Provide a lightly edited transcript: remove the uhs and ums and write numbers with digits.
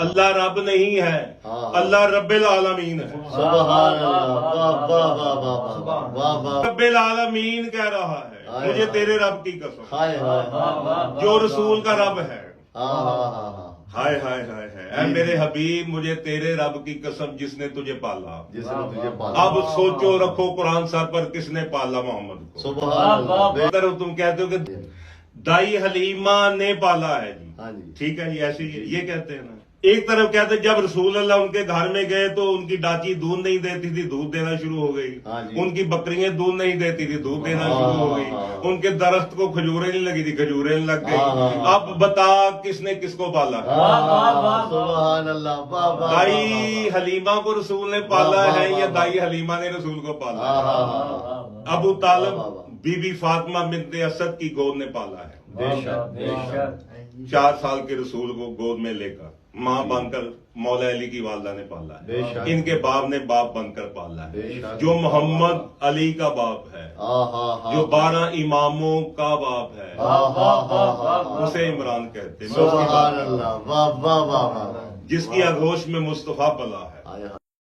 اللہ رب نہیں ہے، اللہ رب العالمین ہے۔ سبحان اللہ، واہ واہ واہ واہ واہ واہ، رب العالمین کہہ رہا ہے مجھے تیرے رب کی قسم، ہائے ہائے، جو رسول کا رب ہے۔ ہاں ہاں ہاں ہاں، ہائے ہائے ہائے ہائے، اے میرے حبیب مجھے تیرے رب کی قسم جس نے تجھے پالا۔ جس نے تجھے پالا، اب سوچو رکھو قرآن سر پر کس نے پالا محمد کو۔ سبحان اللہ، اگر تم کہتے ہو کہ دائی حلیمہ نے پالا ہے جی، ہاں جی، ٹھیک ہے جی، ایسے یہ کہتے ہیں نا۔ ایک طرف کہتے ہیں جب رسول اللہ ان کے گھر میں گئے تو ان کی ڈاچی دودھ نہیں دیتی تھی، دودھ دینا شروع ہو گئی۔ ہاں جی، ان کی بکریاں دودھ نہیں دیتی تھی، دودھ دینا شروع ہو گئی۔ ان کے درخت کو کھجوریں نہیں لگی تھی، کھجوریں لگ گئی۔ اب بتا کس نے کس کو پالا؟ سبحان اللہ، واہ واہ، دائی حلیمہ کو رسول نے پالا ہے یا دائی حلیمہ نے رسول کو پالا ہے؟ ابو طالب بی بی فاطمہ بنت اسد کی گود نے پالا ہے۔ بے شک بے شک، 4 سال کے رسول کو گود میں لے کر ماں بن کر مولا علی کی والدہ نے پالا بے ہے، شک، ان کے باپ نے باپ بن کر پالا بے ہے، شک، جو محمد علی کا باپ ہے، جو 12 اماموں کا باپ ہے، اسے عمران کہتے ہیں۔ سبحان اللہ، واہ واہ واہ واہ، جس کی آغوش میں مصطفیٰ پلا ہے۔